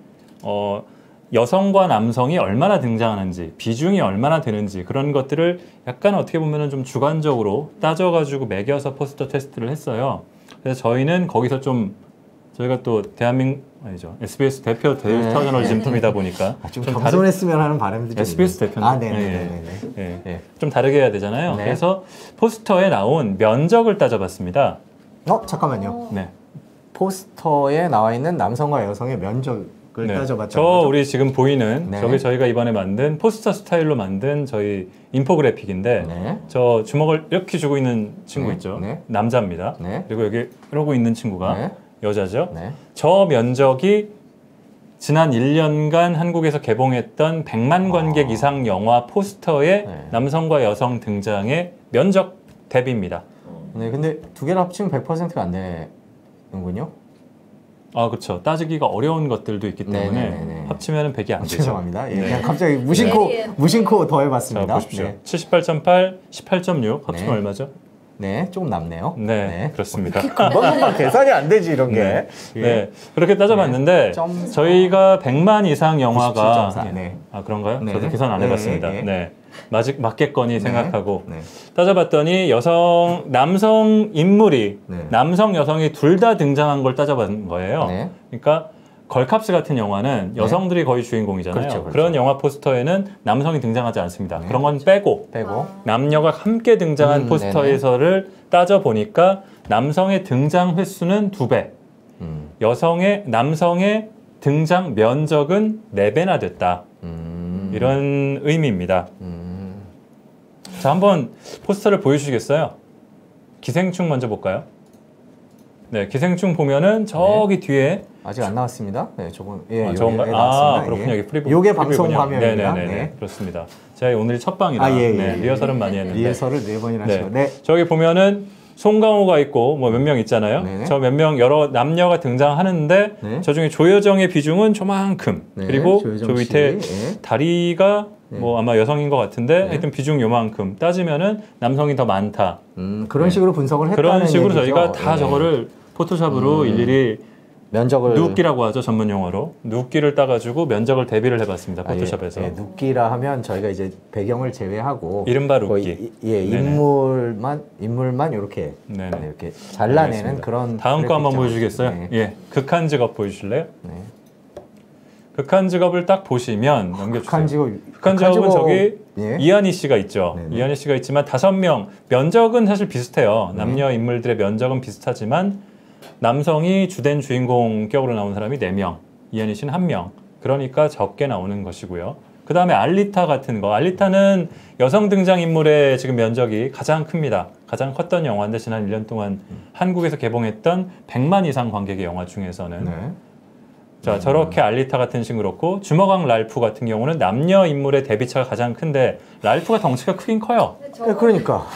C: 여성과 남성이 얼마나 등장하는지, 비중이 얼마나 되는지 그런 것들을 약간 어떻게 보면은 좀 주관적으로 따져가지고 매겨서 포스터 테스트를 했어요. 그래서 저희는 거기서 저희가 또 SBS 대표 데이터 저널리즘 팀이다 보니까
A: 좀 겸손했으면 하는 바람도 좀
C: SBS 대표는 좀 다르게 해야 되잖아요. 그래서 포스터에 나온 면적을 따져봤습니다.
A: 잠깐만요. 포스터에 나와 있는 남성과 여성의 면적 따져봤죠.
C: 우리 지금 보이는 저게 저희가 이번에 만든 포스터 스타일로 만든 저희 인포그래픽인데 저 주먹을 이렇게 쥐고 있는 친구 있죠. 남자입니다. 그리고 여기 이러고 있는 친구가 여자죠. 저 면적이 지난 1년간 한국에서 개봉했던 100만 관객 이상 영화 포스터의 남성과 여성 등장의 면적 대비입니다.
A: 근데 두 개를 합치면 100%가 안 되는군요.
C: 그렇죠. 따지기가 어려운 것들도 있기 때문에 합치면 100이 안 되죠.
A: 죄송합니다. 그냥 갑자기 무심코 더해봤습니다.
C: 자, 보십시오. 78.8, 18.6 합치면 얼마죠?
A: 조금 남네요.
C: 그렇습니다.
A: 금방 계산이 안 되지 이런 게.
C: 그렇게 따져봤는데 저희가 100만 이상 영화가 그런가요? 저도 계산 안 해봤습니다. 맞겠거니 생각하고 따져봤더니 남성 인물이 남성 여성이 둘 다 등장한 걸 따져본 거예요. 그러니까 걸캅스 같은 영화는 여성들이 거의 주인공이잖아요. 그런 영화 포스터에는 남성이 등장하지 않습니다. 그런 건 빼고 남녀가 함께 등장한 포스터에서를 따져보니까 남성의 등장 횟수는 2배, 남성의 등장 면적은 4배나 됐다. 이런 의미입니다. 자, 한번 포스터를 보여주시겠어요? 기생충 먼저 볼까요? 기생충 보면은 저기 뒤에
A: 아직 안 나왔습니다. 저건
C: 그렇군요. 여기 프리뷰.
A: 요게 방송 화면입니다.
C: 그렇습니다. 제가 오늘 첫 방이라 리허설은 많이 했는데
A: 리허설을 4번이나 하시고
C: 저기 보면은 송강호가 있고 뭐 몇 명 있잖아요. 저 몇 명 여러 남녀가 등장하는데 저 중에 조여정의 비중은 조만큼 그리고 저 밑에 다리가 뭐 아마 여성인 것 같은데 하여튼 비중 요만큼 따지면은 남성이 더 많다.
A: 그런 식으로 분석을 했다는
C: 그런 식으로
A: 얘기죠.
C: 저희가 다 저거를 포토샵으로 일일이
A: 면적을
C: 누끼라고 하죠, 전문 용어로. 누끼를 따가지고 면적을 대비를 해봤습니다, 포토샵에서.
A: 누끼라 하면 저희가 이제 배경을 제외하고
C: 이른바 누끼.
A: 인물만 이렇게 이렇게 잘라내는
C: 알겠습니다.
A: 그런.
C: 다음 거 한번 보여주시겠어요? 예, 극한 직업 보여주실래요? 극한 직업을 딱 보시면 넘겨주세요. 극한 직업은 저기 이한희 씨가 있죠. 이한희 씨가 있지만 5명 면적은 사실 비슷해요. 남녀 인물들의 면적은 비슷하지만 남성이 주된 주인공 격으로 나온 사람이 4명, 이한희 씨는 1명. 그러니까 적게 나오는 것이고요. 그 다음에 알리타 같은 거. 알리타는 여성 등장인물의 지금 면적이 가장 큽니다. 가장 컸던 영화인데 지난 1년 동안 한국에서 개봉했던 100만 이상 관객의 영화 중에서는 자, 저렇게 알리타 같은 식으로 그렇고 주먹왕 랄프 같은 경우는 남녀 인물의 대비차가 가장 큰데 랄프가 덩치가 크긴 커요.
A: 그러니까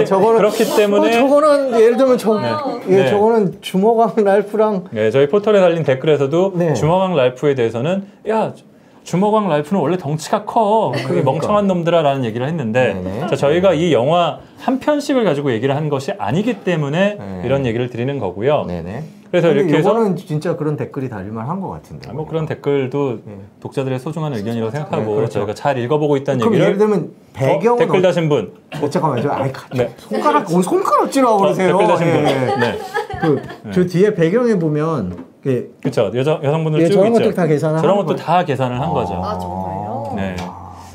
A: 저거는
C: 그렇기 때문에
A: 저거는 예를 들면 저거는 주먹왕 랄프랑
C: 저희 포털에 달린 댓글에서도 주먹왕 랄프에 대해서는 야 주먹왕 랄프는 원래 덩치가 커. 그게 멍청한 놈들아 라는 얘기를 했는데 자, 저희가 이 영화 한 편씩을 가지고 얘기를 한 것이 아니기 때문에 이런 얘기를 드리는 거고요. 그래서 이렇게 해서
A: 이거는 진짜 그런 댓글이 달릴만 한 것 같은데.
C: 뭐 그런 댓글도 독자들의 소중한 의견이라고 생각하고 그렇죠. 저희가 잘 읽어보고 있다는
A: 그럼
C: 얘기를.
A: 예를 들면 배경은
C: 댓글 다신 분.
A: 잠깐만요. 손가락질하고 그러세요.
C: 댓글 다신 분.
A: 저 뒤에 배경에 보면
C: 그렇죠. 여성분들 쭉
A: 저런
C: 있죠.
A: 것도 다 계산을
C: 저런 것도 다 계산을 한 거죠.
B: 아 정말요?
C: 네.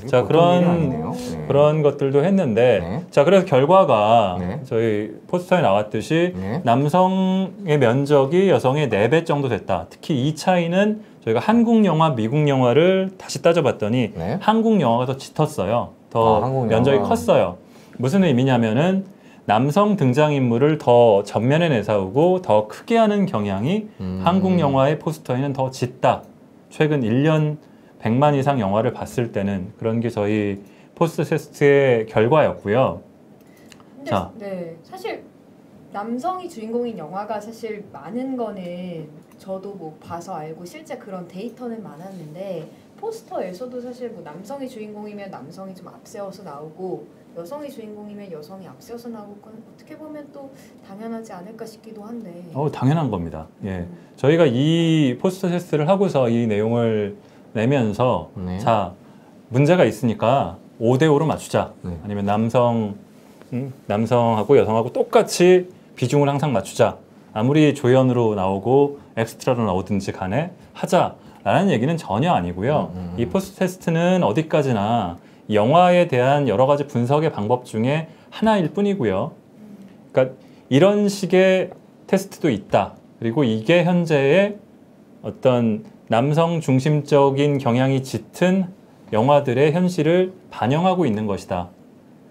C: 자 그런 것들도 했는데 자 그래서 결과가 저희 포스터에 나왔듯이 남성의 면적이 여성의 4배 정도 됐다. 특히 이 차이는 저희가 한국 영화, 미국 영화를 다시 따져봤더니 한국 영화가 더 짙었어요. 더 면적이 컸어요. 무슨 의미냐면은 남성 등장인물을 더 전면에 내세우고 더 크게 하는 경향이 한국 영화의 포스터에는 더 짙다. 최근 1년 100만 이상 영화를 봤을 때는 그런 게 저희 포스터 테스트의 결과였고요.
B: 근데 사실 남성이 주인공인 영화가 사실 많은 거는 저도 뭐 봐서 알고 실제 그런 데이터는 많았는데 포스터에서도 사실 뭐 남성이 주인공이면 남성이 좀 앞세워서 나오고 여성이 주인공이면 여성이 앞세워서 나오고 그건 어떻게 보면 또 당연하지 않을까 싶기도 한데.
C: 당연한 겁니다. 예, 저희가 이 포스터 테스트를 하고서 이 내용을 내면서 자 문제가 있으니까 5대5로 맞추자. 아니면 남성하고 여성하고 똑같이 비중을 항상 맞추자. 아무리 조연으로 나오고 엑스트라로 나오든지 간에 하자라는 얘기는 전혀 아니고요. 이 포스터 테스트는 어디까지나 영화에 대한 여러 가지 분석의 방법 중에 하나일 뿐이고요. 그러니까 이런 식의 테스트도 있다. 그리고 이게 현재의 어떤 남성 중심적인 경향이 짙은 영화들의 현실을 반영하고 있는 것이다.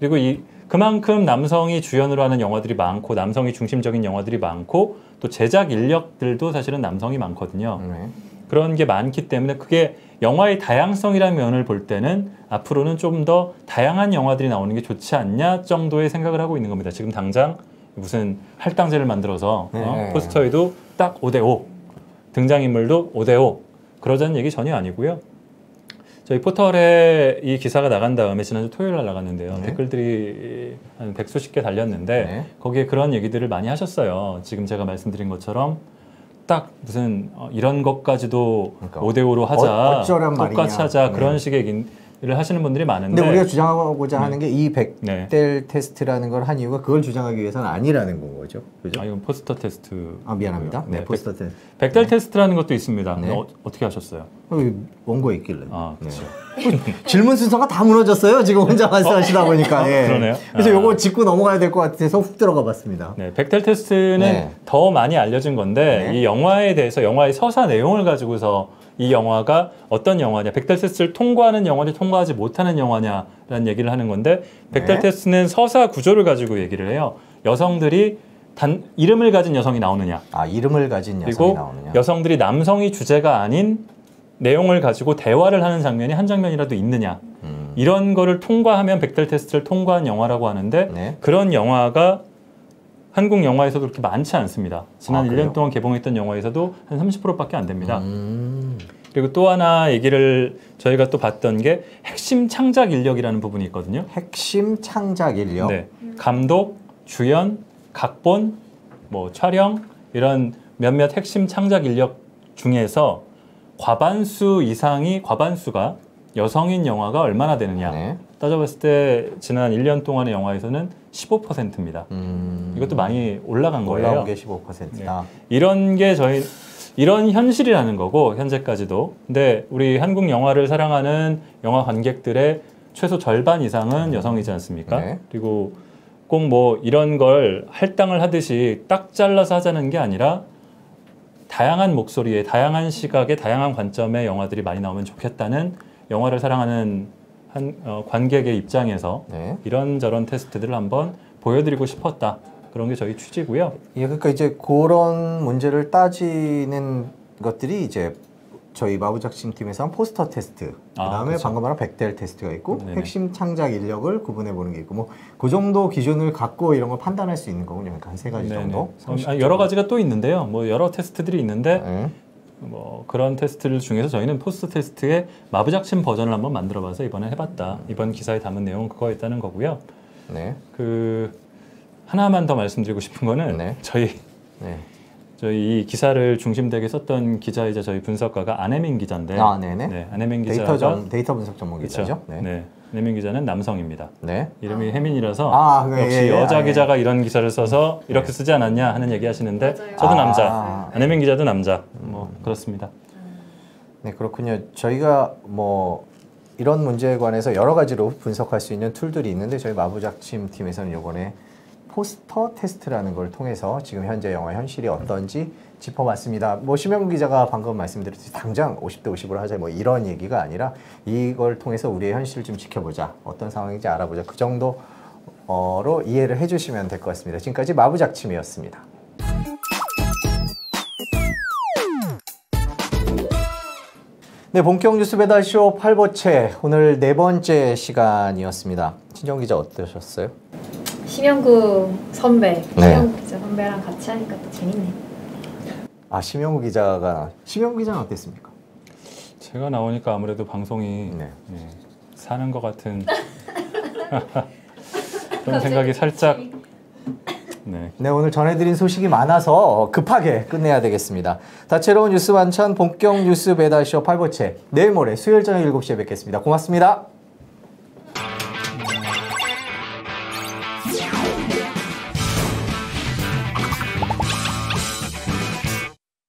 C: 그리고 그만큼 남성이 주연으로 하는 영화들이 많고 남성이 중심적인 영화들이 많고 또 제작 인력들도 사실은 남성이 많거든요. 그런 게 많기 때문에 그게 영화의 다양성이라는 면을 볼 때는 앞으로는 좀 더 다양한 영화들이 나오는 게 좋지 않냐 정도의 생각을 하고 있는 겁니다. 지금 당장 무슨 할당제를 만들어서 포스터에도 딱 5대5 등장인물도 5대5 그러자는 얘기 전혀 아니고요. 저희 포털에 이 기사가 나간 다음에 지난주 토요일 날 나갔는데요. 댓글들이 한 100수십 개 달렸는데 거기에 그런 얘기들을 많이 하셨어요. 지금 제가 말씀드린 것처럼 딱 무슨 이런 것까지도 5대5로 하자, 똑같이 하자 그런 식의 얘기를 하시는 분들이 많은데
A: 근데 우리가 주장하고자 하는 게 이 백델 테스트라는 걸 한 이유가 그걸 주장하기 위해서는 아니라는 건 거죠. 그죠?
C: 이건 포스터 테스트.
A: 미안합니다. 포스터 테스트.
C: 백델 테스트라는 것도 있습니다. 어떻게 하셨어요?
A: 원고에 있길래.
C: 그렇죠.
A: 질문 순서가 다 무너졌어요. 지금 혼자 말씀하시다 보니까.
C: 그러네요.
A: 그래서 요거 짚고 넘어가야 될 것 같아서 훅 들어가 봤습니다.
C: 백델 테스트는 더 많이 알려진 건데 이 영화에 대해서 영화의 서사 내용을 가지고서 이 영화가 어떤 영화냐, 백델 테스트를 통과하는 영화냐, 통과하지 못하는 영화냐라는 얘기를 하는 건데 백델 테스트는 서사 구조를 가지고 얘기를 해요. 여성들이 이름을 가진 여성이 나오느냐,
A: 이름을 가진 여성이
C: 그리고
A: 나오느냐,
C: 여성들이 남성이 주제가 아닌 내용을 가지고 대화를 하는 장면이 한 장면이라도 있느냐, 이런 거를 통과하면 백델 테스트를 통과한 영화라고 하는데 그런 영화가 한국 영화에서도 그렇게 많지 않습니다. 지난 1년
A: 그래요?
C: 동안 개봉했던 영화에서도 한 30%밖에 안 됩니다. 그리고 또 하나 얘기를 저희가 또 봤던 게 핵심 창작 인력이라는 부분이 있거든요.
A: 핵심 창작 인력.
C: 네. 감독, 주연, 각본, 뭐 촬영 이런 몇몇 핵심 창작 인력 중에서 과반수가 여성인 영화가 얼마나 되느냐.
A: 네.
C: 따져봤을 때 지난 1년 동안의 영화에서는 15%입니다. 이것도 많이 올라간 거예요.
A: 올라온 게 15%다.
C: 네. 이런 현실이라는 거고 현재까지도. 근데 우리 한국 영화를 사랑하는 영화 관객들의 최소 절반 이상은 여성이지 않습니까?
A: 네.
C: 그리고 꼭 뭐 이런 걸 할당을 하듯이 딱 잘라서 하자는 게 아니라 다양한 목소리에 다양한 시각에 다양한 관점의 영화들이 많이 나오면 좋겠다는 영화를 사랑하는 관객의 입장에서
A: 네.
C: 이런저런 테스트들을 한번 보여드리고 싶었다. 그런 게 저희 취지고요.
A: 예, 그러니까 이제 그런 문제를 따지는 것들이 이제 저희 마부작심 팀에서 한 포스터 테스트, 그다음에
C: 그렇죠.
A: 방금 말한 백델 테스트가 있고
C: 네네.
A: 핵심 창작 인력을 구분해 보는 게 있고 뭐 그 정도 기준을 갖고 이런 걸 판단할 수 있는 거군요. 그러니까 한 세 가지
C: 네네.
A: 정도.
C: 여러 가지가 또 있는데요. 뭐 여러 테스트들이 있는데
A: 네.
C: 뭐 그런 테스트를 중에서 저희는 포스터 테스트의 마부작심 버전을 한번 만들어봐서 이번에 해봤다. 이번 기사에 담은 내용은 그거였다는 거고요.
A: 네.
C: 그 하나만 더 말씀드리고 싶은 거는
A: 네.
C: 저희 이 기사를 중심되게 썼던 기자이자 저희 분석가가 안혜민 기자인데,
A: 네네.
C: 네, 안혜민 기자가
A: 데이터 분석 전문 기자죠.
C: 네, 안혜민 기자는 남성입니다.
A: 네.
C: 이름이 혜민이라서 역시 여자 기자가 이런 기사를 써서 이렇게 쓰지 않았냐 하는 얘기 하시는데 저도 남자, 안혜민 기자도 남자. 뭐 그렇습니다.
A: 네, 그렇군요. 저희가 뭐 이런 문제에 관해서 여러 가지로 분석할 수 있는 툴들이 있는데 저희 마부작심 팀에서는 이번에 포스터 테스트라는 걸 통해서 지금 현재 영화 현실이 어떤지 짚어봤습니다. 뭐 심영구 기자가 방금 말씀드렸듯이 당장 50대 50으로 하자 뭐 이런 얘기가 아니라 이걸 통해서 우리의 현실을 좀 지켜보자. 어떤 상황인지 알아보자. 그 정도로 이해를 해주시면 될 것 같습니다. 지금까지 마부작침이었습니다. 네, 본격 뉴스 배달쇼 8보채 오늘 4번째 시간이었습니다. 친정 기자 어떠셨어요?
H: 심영구 선배,
A: 네.
H: 심영구 기자 선배랑 같이 하니까 또 재밌네.
A: 심영구 기자는 어땠습니까?
C: 제가 나오니까 아무래도 방송이 사는 것 같은 그런 생각이 살짝.
A: 네, 오늘 전해드린 소식이 많아서 급하게 끝내야 되겠습니다. 다채로운 뉴스 만찬 본격 뉴스 배달쇼 8보채 내일 모레 수요일 저녁 7시에 뵙겠습니다. 고맙습니다.